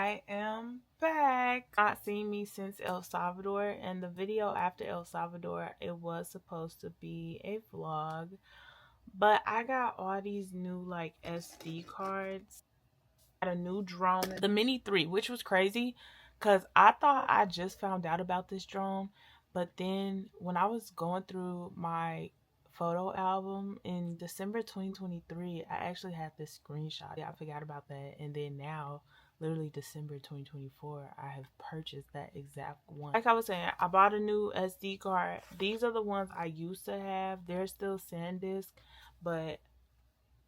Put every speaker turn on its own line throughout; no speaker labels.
I am back. Not seen me since El Salvador, and the video after El Salvador, it was supposed to be a vlog, but I got all these new like SD cards. I got a new drone, the Mini 3, which was crazy because I thought I just found out about this drone, but then when I was going through my photo album in December 2023, I actually had this screenshot. Yeah, I forgot about that. And then now, literally December 2024, I have purchased that exact one. Like I was saying, I bought a new SD card. These are the ones I used to have. They're still SanDisk, but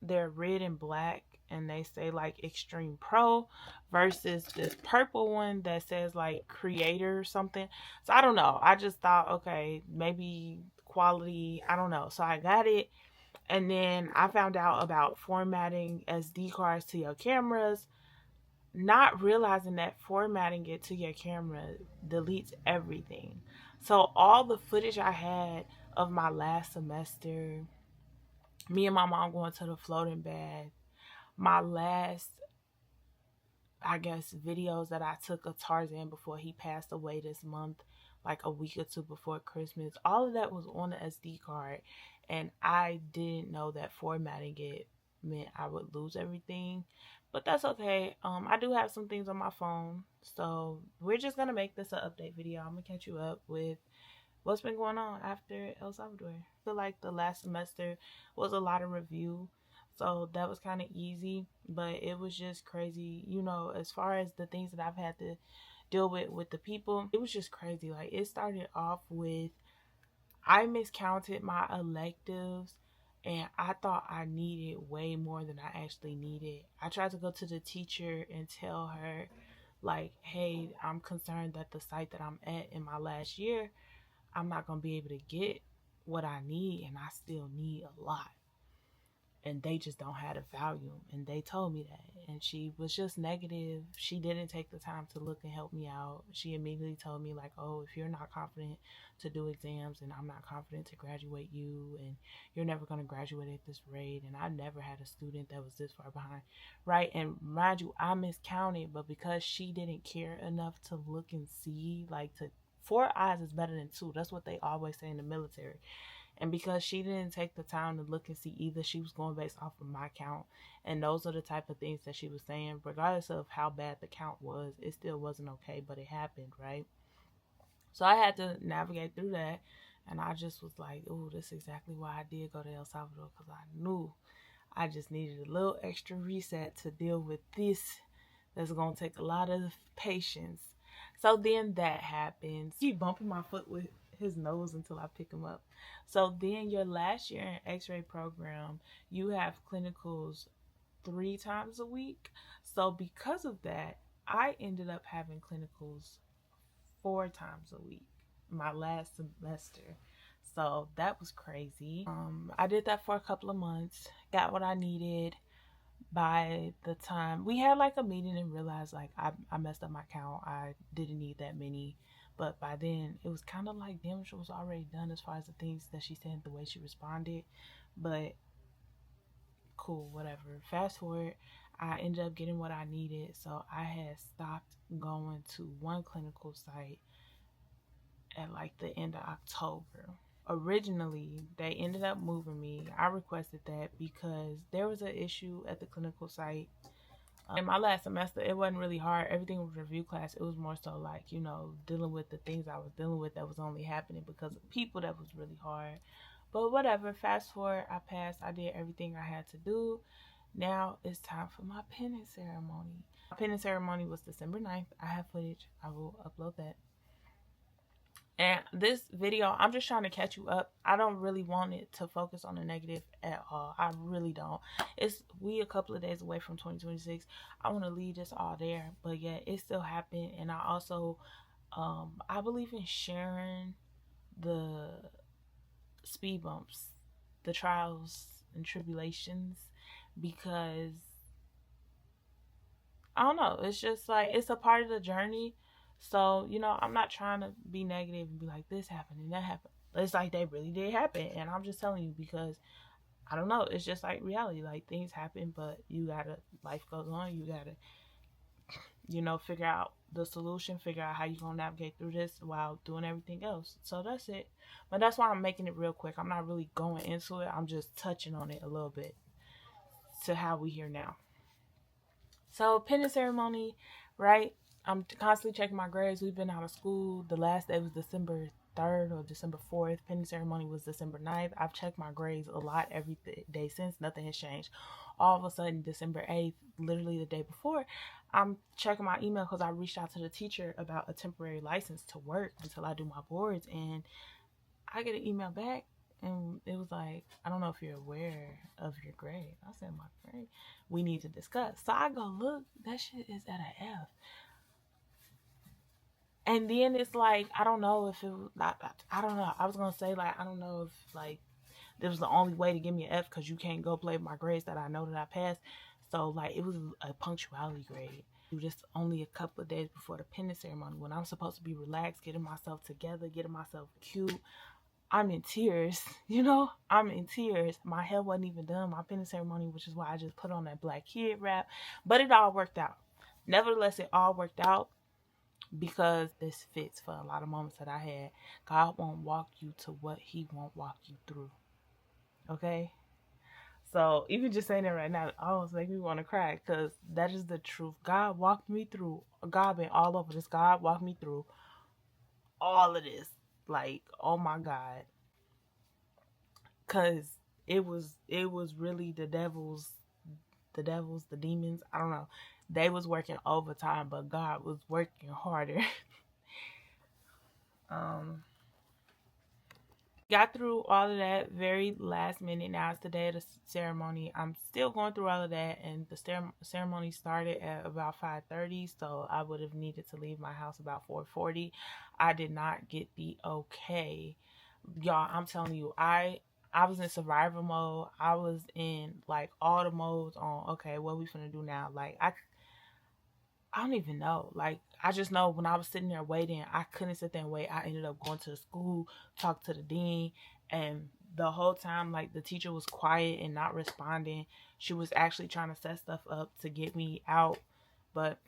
they're red and black, and they say like Extreme Pro versus this purple one that says like Creator or something. So I don't know. I just thought, okay, maybe quality, I don't know. So I got it, and then I found out about formatting SD cards to your cameras, not realizing that formatting it to your camera deletes everything. So all the footage I had of my last semester, me and my mom going to the floating bath, my last, I guess, videos that I took of Tarzan before he passed away this month, like a week or two before Christmas, all of that was on the SD card, and I didn't know that formatting it meant I would lose everything. But that's okay. I do have some things on my phone, so we're just gonna make this an update video. I'm gonna catch you up with what's been going on after El Salvador. I feel like the last semester was a lot of review, so that was kind of easy, but it was just crazy, you know, as far as the things that I've had to deal with the people. It was just crazy. Like, it started off with, I miscounted my electives, and I thought I needed way more than I actually needed. I tried to go to the teacher and tell her, like, hey, I'm concerned that the site that I'm at in my last year, I'm not going to be able to get what I need, and I still need a lot. And they just don't have the value. And they told me that. And she was just negative. She didn't take the time to look and help me out. She immediately told me, like, oh, if you're not confident to do exams, and I'm not confident to graduate you, and you're never going to graduate at this rate. And I never had a student that was this far behind. Right. And mind you, I miscounted, but because she didn't care enough to look and see, like, to 4 eyes is better than two. That's what they always say in the military. And because she didn't take the time to look and see either, she was going based off of my count. And those are the type of things that she was saying. Regardless of how bad the count was, it still wasn't okay, but it happened, right? So I had to navigate through that. And I just was like, oh, this is exactly why I did go to El Salvador, because I knew I just needed a little extra reset to deal with this. That's going to take a lot of patience. So then that happens. Keep bumping my foot with his nose until I pick him up. So then your last year in X-ray program, you have clinicals 3 times a week. So because of that, I ended up having clinicals 4 times a week my last semester. So that was crazy. I did that for a couple of months, got what I needed. By the time we had like a meeting and realized like I messed up my count, I didn't need that many. But by then it was kind of like damage was already done as far as the things that she said, the way she responded. But cool, whatever. Fast forward, I ended up getting what I needed. So I had stopped going to one clinical site at like the end of October. Originally, they ended up moving me. I requested that because there was an issue at the clinical site. In my last semester, it wasn't really hard. Everything was review class. It was more so like, you know, dealing with the things I was dealing with that was only happening because of people. That was really hard. But whatever, fast forward, I passed. I did everything I had to do. Now it's time for my penance ceremony. My penance ceremony was December 9th. I have footage. I will upload that. And this video, I'm just trying to catch you up. I don't really want it to focus on the negative at all. I really don't. We a couple of days away from 2026. I want to leave this all there. But yeah, it still happened. And I also, I believe in sharing the speed bumps, the trials and tribulations, because I don't know. It's just like, it's a part of the journey. So, you know, I'm not trying to be negative and be like, this happened and that happened. It's like they really did happen. And I'm just telling you because, I don't know, it's just like reality. Like, things happen, but you gotta, life goes on. You gotta you know, figure out the solution, figure out how you're gonna navigate through this while doing everything else. So that's it. But that's why I'm making it real quick. I'm not really going into it. I'm just touching on it a little bit to how we here now. So pending ceremony, right? I'm constantly checking my grades. We've been out of school. The last day was December 3rd or December 4th. Pending ceremony was December 9th. I've checked my grades a lot every day since. Nothing has changed. All of a sudden, December 8th, literally the day before, I'm checking my email because I reached out to the teacher about a temporary license to work until I do my boards. And I get an email back and it was like, I don't know if you're aware of your grade. I said, my grade? We need to discuss. So I go, look, that shit is at an F. And then it's like, I don't know if it was, I don't know. I was going to say, like, I don't know if, like, this was the only way to give me an F because you can't go play my grades that I know that I passed. So, like, it was a punctuality grade. Just only a couple of days before the pending ceremony when I'm supposed to be relaxed, getting myself together, getting myself cute. I'm in tears, you know? I'm in tears. My hair wasn't even done, my pending ceremony, which is why I just put on that Black Kid rap. But it all worked out. Nevertheless, it all worked out because this fits for a lot of moments that I had. God won't walk you to what he won't walk you through. Okay? So even just saying that right now almost make me want to cry because that is the truth. God walked me through. God been all over this. God walked me through all of this. Like, oh my God. Cause it was really the demons, I don't know. They was working overtime, but God was working harder. um Got through all of that very last minute. Now it's the day of the ceremony. I'm still going through all of that, and the ceremony started at about 5:30, so I would have needed to leave my house about 4:40. I did not get the okay. Y'all, I'm telling you, I was in survival mode. I was in like all the modes on, okay, what we finna do now? Like I don't even know. Like, I just know when I was sitting there waiting, I couldn't sit there and wait. I ended up going to the school, talked to the dean, and the whole time, like, the teacher was quiet and not responding. She was actually trying to set stuff up to get me out, but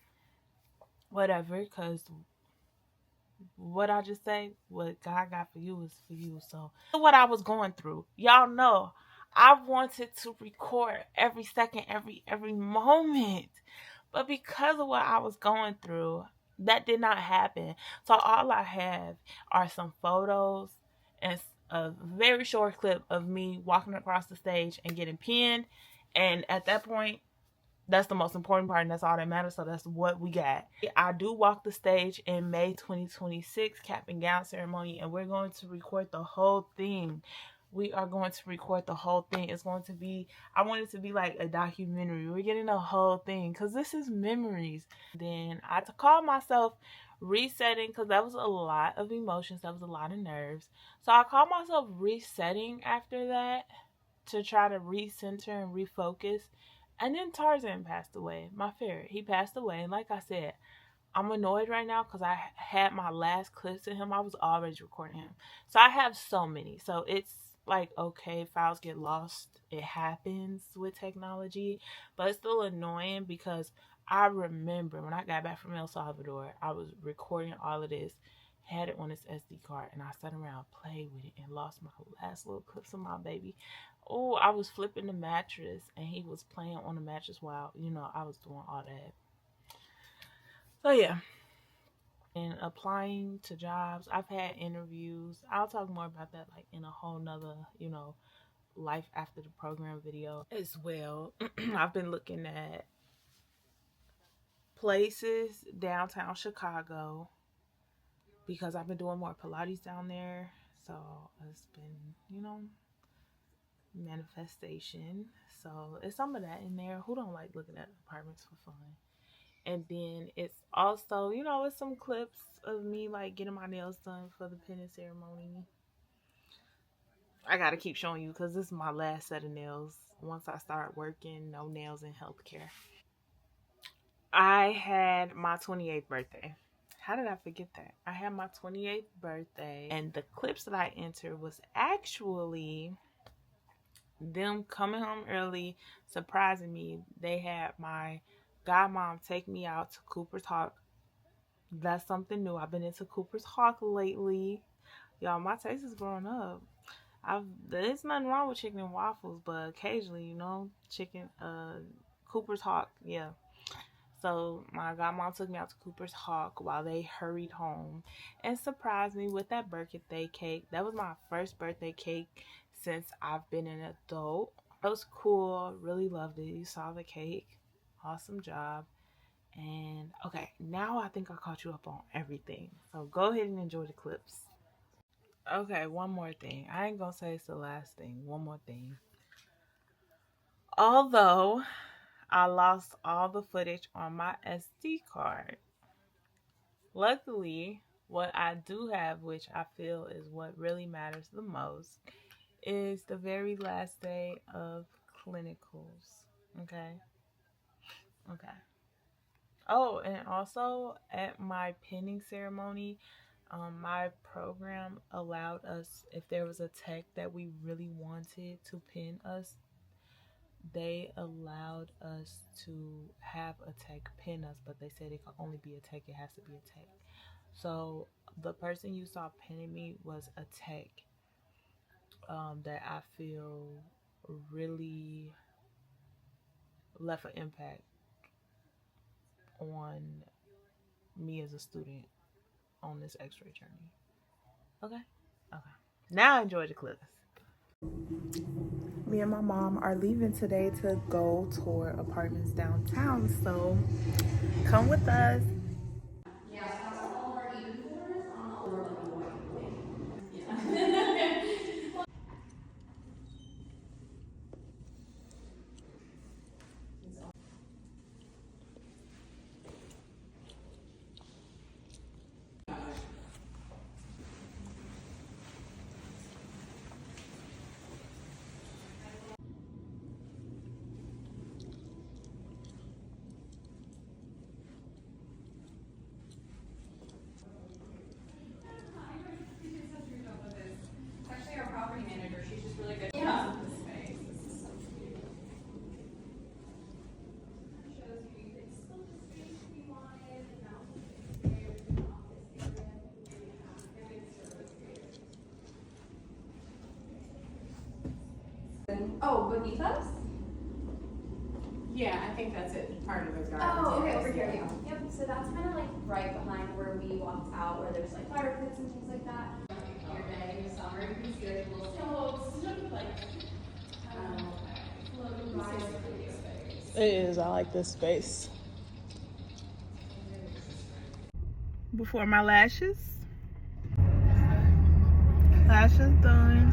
whatever, because what I just say, what God got for you is for you. So, what I was going through, y'all know, I wanted to record every second, every moment. But because of what I was going through, that did not happen. So all I have are some photos and a very short clip of me walking across the stage and getting pinned. And at that point, that's the most important part, and that's all that matters. So that's what we got. I do walk the stage in May 2026, cap and gown ceremony, and we're going to record the whole thing. We are going to record the whole thing. It's going to be, I want it to be like a documentary. We're getting the whole thing because this is memories. Then I had to call myself resetting because that was a lot of emotions. That was a lot of nerves. So I called myself resetting after that to try to recenter and refocus. And then Tarzan passed away, my ferret. He passed away. And like I said, I'm annoyed right now because I had my last clips of him. I was already recording him. So I have so many. So it's like, okay, files get lost. It happens with technology. But it's still annoying because I remember when I got back from El Salvador, I was recording all of this, had it on this SD card, and I sat around, played with it, and lost my last little clips of my baby. Oh, I was flipping the mattress, and he was playing on the mattress while, you know, I was doing all that. So, yeah. And applying to jobs, I've had interviews. I'll talk more about that, like, in a whole nother, you know, life after the program video as well. I've been looking at places downtown Chicago because I've been doing more Pilates down there. So it's been, you know, manifestation. So it's some of that in there. Who don't like looking at apartments for fun? And then it's also, you know, it's some clips of me like getting my nails done for the pending ceremony. I gotta keep showing you because this is my last set of nails. Once I start working, no nails in healthcare. I had my 28th birthday. How did I forget that? I had my 28th birthday, and the clips that I entered was actually them coming home early, surprising me. They had my godmom take me out to Cooper's Hawk. That's something new. I've been into Cooper's Hawk lately. Y'all, my taste is growing up. There's nothing wrong with chicken and waffles, but occasionally, chicken, Cooper's Hawk, yeah. So my godmom took me out to Cooper's Hawk while they hurried home and surprised me with that birthday cake. That was my first birthday cake since I've been an adult. It was cool. Really loved it. You saw the cake. Awesome job. And okay, now I think I caught you up on everything. So go ahead and enjoy the clips. Okay, one more thing. I ain't gonna say it's the last thing. One more thing. Although I lost all the footage on my SD card, luckily, what I do have, which I feel is what really matters the most, is the very last day of clinicals. Okay? Okay. Oh, and also at my pinning ceremony, my program allowed us, if there was a tech that we really wanted to pin us, they allowed us to have a tech pin us, but they said it could only be a tech. It has to be a tech. So the person you saw pinning me was a tech that I feel really left an impact on me as a student on this x-ray journey. Okay? Now enjoy the clips. Me and my mom are leaving today to go tour apartments downtown, so come with us.
Oh, beneath us?
Yeah, I think that's it, part of the garden.
Oh, okay, over here, yeah. Yep, so that's kind of like right behind where we walked out, where there's like fire pits and things like that. Your day in the summer, you can see like little slopes, like,
It is. I like this space. Before my lashes. Lashes done.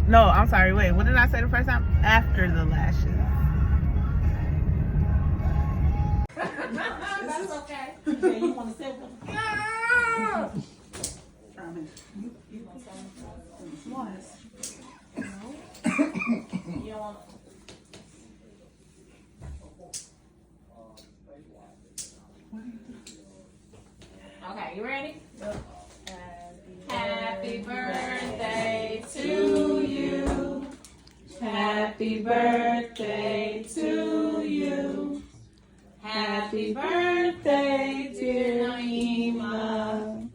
No, I'm sorry. Wait, what did I say the first time? After the lashes.
That's okay. Yeah, you want to sit with them?
No!
You want some? What? No? You don't want Okay, you ready? Happy birthday to you. Happy birthday to you. Happy birthday, dear Naima.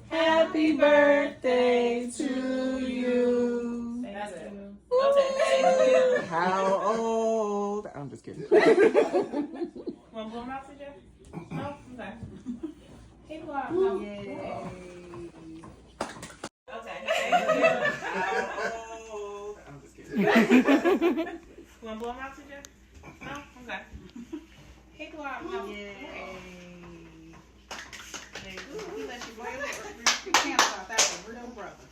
Happy birthday to you. That's it. Okay, thank you.
How old? I'm just kidding.
Want to blow them out for Jeff? No? Okay. Hey, blow out. Yay. Okay.
How old? I'm just kidding.
Want to blow them out to Jeff? No? Okay. Hey, blow out. Yay.
He let you blow your You can't stop that one. Real brother.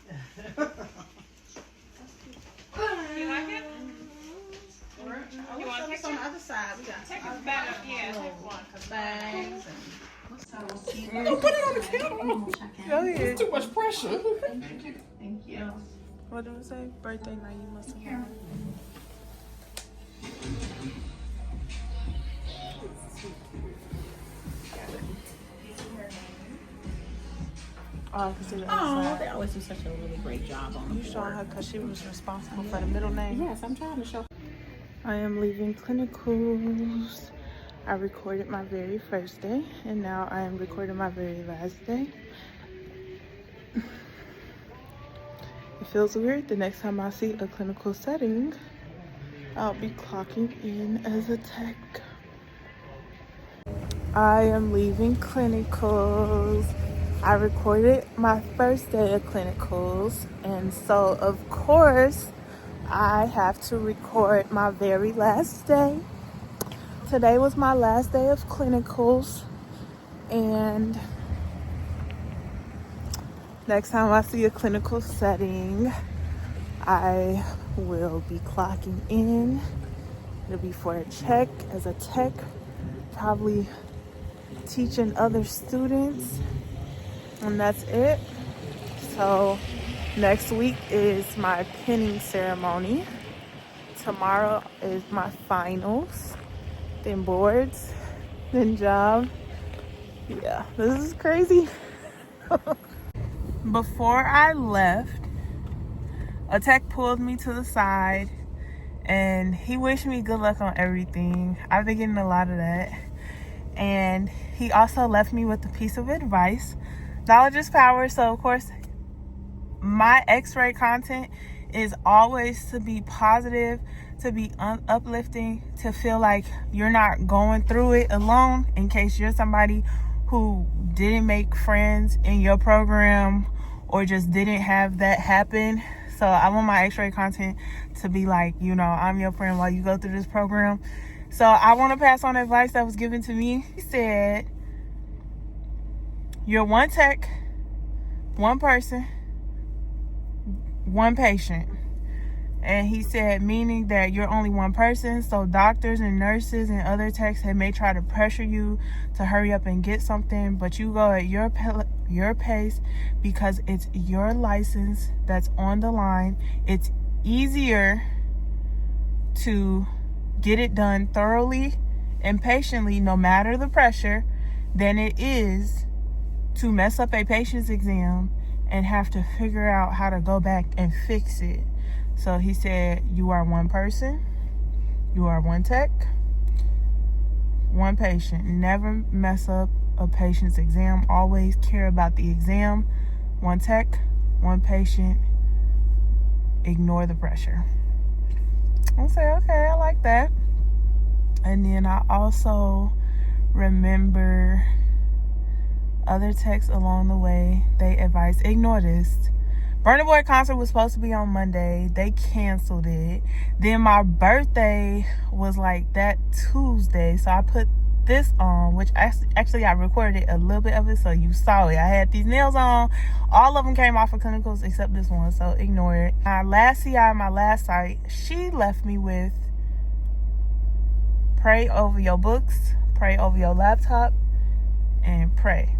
You like it?
You want to take on the other side? We got
Take it back up. Yeah, take one.
bangs and
Put it on the camera.
Go ahead.
It's too much pressure.
thank you.
What do we say? Birthday night, you must have. Oh, I can see the
Oh,
inside.
they always do such a really great job on
You showing her because she was responsible for the middle name.
Yes, I'm trying to show.
I am leaving clinicals. I recorded my very first day, and now I am recording my very last day. It feels weird. The next time I see a clinical setting, I'll be clocking in as a tech. I am leaving clinicals. I recorded my first day of clinicals, and so of course I have to record my very last day. Today was my last day of clinicals, and next time I see a clinical setting, I will be clocking in. It'll be for a check as a tech, probably teaching other students, and that's it. So next week is my pinning ceremony. Tomorrow is my finals, then boards, then job. Yeah, this is crazy. Before I left, a tech pulled me to the side and he wished me good luck on everything. I've been getting a lot of that. And he also left me with a piece of advice. Knowledge is power. So of course, my X-ray content is always to be positive, to be uplifting, to feel like you're not going through it alone, in case you're somebody who didn't make friends in your program or just didn't have that happen. So I want my X-ray content to be like, you know, I'm your friend while you go through this program. So I want to pass on advice that was given to me. He said, you're one tech, one person, one patient. And he said, meaning that you're only one person. So doctors and nurses and other techs, they may try to pressure you to hurry up and get something, but you go at your pace because it's your license that's on the line. It's easier to get it done thoroughly and patiently, no matter the pressure, than it is to mess up a patient's exam and have to figure out how to go back and fix it. So he said, you are one person, you are one tech, one patient. Never mess up a patient's exam. Always care about the exam. One tech, one patient. Ignore the pressure. I say, okay, I like that. And then I also remember other texts along the way. They advised, ignore this. Burna Boy concert was supposed to be on Monday. They canceled it. Then my birthday was like that Tuesday. So I put this on, which actually I recorded a little bit of it, so you saw it. I had these nails on. All of them came off of clinicals except this one, so ignore it. My last CI, my last site, she left me with, pray over your books, pray over your laptop, and pray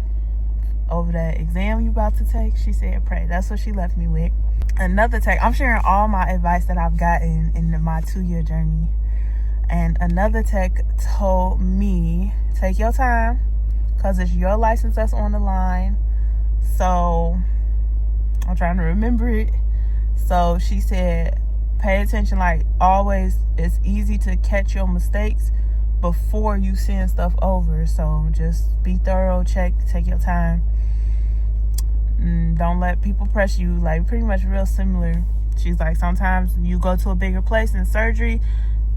over that exam you about to take. She said pray. That's what she left me with. Another tech, I'm sharing all my advice that I've gotten in my 2-year journey. And another tech told me, take your time, because it's your license that's on the line. So I'm trying to remember it. So she said, pay attention. Like always, it's easy to catch your mistakes before you send stuff over. So just be thorough, check, take your time. Don't let people press you. Like pretty much real similar. She's like, sometimes you go to a bigger place in surgery,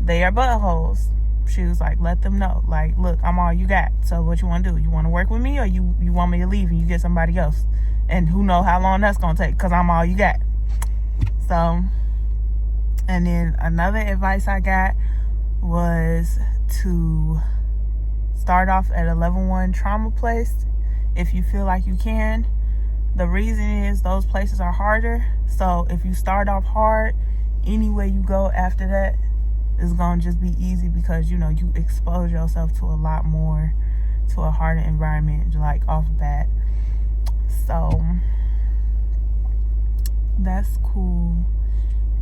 they are buttholes. She was like, let them know. Like, look, I'm all you got. So what you want to do? You want to work with me, or you want me to leave and you get somebody else? And who know how long that's going to take, because I'm all you got. So, and then another advice I got was to start off at a level 1 trauma place if you feel like you can. The reason is those places are harder. So if you start off hard, anywhere you go after that is going to just be easy, because you know you expose yourself to a lot more, to a harder environment, like off bat. So that's cool.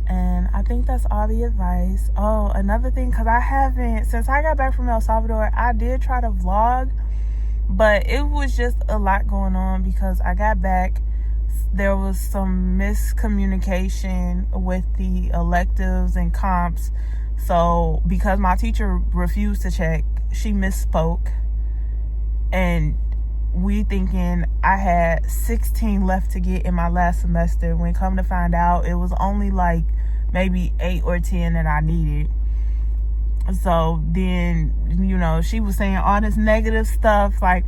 And I think that's all the advice. Oh, another thing, because I haven't, since I got back from El Salvador, I did try to vlog, but it was just a lot going on because I got back. There was some miscommunication with the electives and comps. So because my teacher refused to check, she misspoke, and we thinking I had 16 left to get in my last semester, when come to find out it was only like maybe 8 or 10 that I needed. So then, you know, she was saying all this negative stuff like,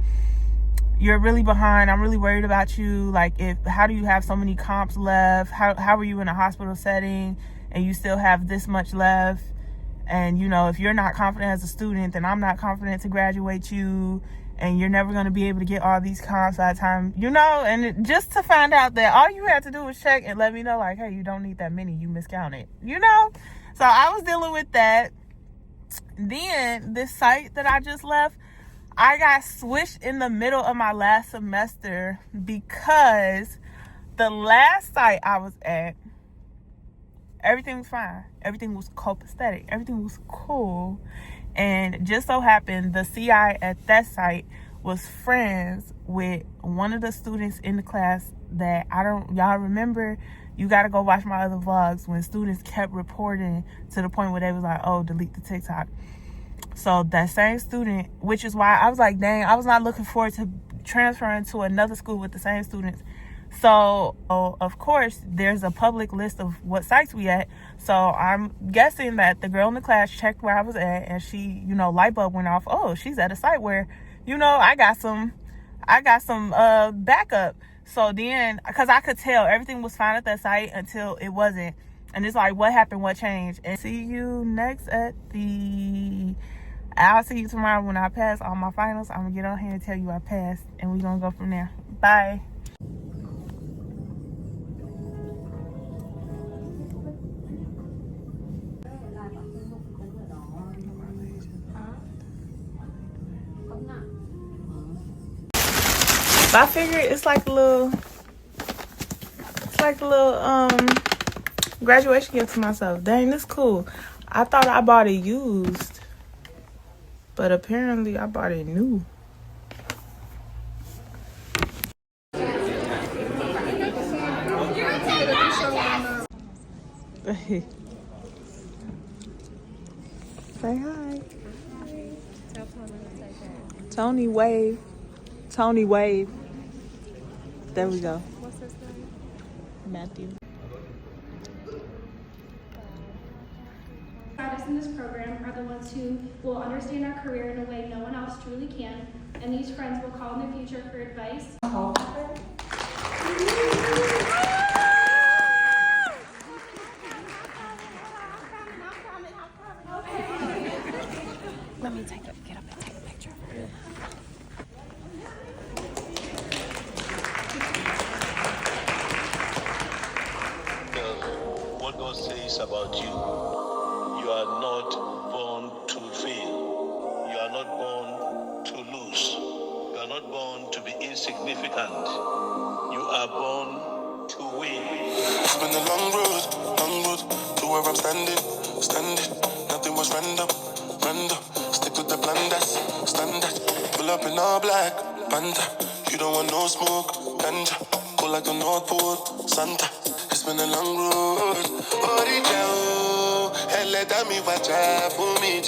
you're really behind, I'm really worried about you, like, how do you have so many comps left, how are you in a hospital setting and you still have this much left, and you know, if you're not confident as a student, then I'm not confident to graduate you, and you're never going to be able to get all these comps by the time, you know. And just to find out that all you had to do was check and let me know, like, hey, you don't need that many, you miscounted, you know. So I was dealing with that. Then this site that I just left, I got switched in the middle of my last semester because the last site I was at, everything was fine. Everything was copacetic. Everything was cool. And just so happened, the CI at that site was friends with one of the students in the class that y'all remember, you got to go watch my other vlogs, when students kept reporting to the point where they was like, oh, delete the TikTok. So that same student, which is why I was like, dang, I was not looking forward to transferring to another school with the same students. So, of course, there's a public list of what sites we at. So I'm guessing that the girl in the class checked where I was at, and she, you know, light bulb went off. Oh, she's at a site where, you know, I got some backup. So then, because I could tell everything was fine at that site until it wasn't. And it's like, what happened? What changed? And see you next at I'll see you tomorrow when I pass all my finals. I'm going to get on here and tell you I passed, and we're going to go from there. Bye. I figured it's like a little graduation gift to myself. Dang, this cool. I thought I bought it used, but apparently I bought it new. Say hi. Tony wave. Tony wave. There we go.
What's his name?
Matthew.
Artists in this program are the ones who will understand our career in a way no one else truly can, and these friends will call in the future for advice.
Let me get up and take a picture.
What God says about you, you are not born to fail. You are not born to lose. You are not born to be insignificant. You are born to win.
It's been a long road to where I'm standing. Nothing was random. Stick to the plan that's standard. Pull up in all black, panda. You don't want no smoke, ganja. Go like the North Pole, Santa. It's been a long road. Let me watch out for me.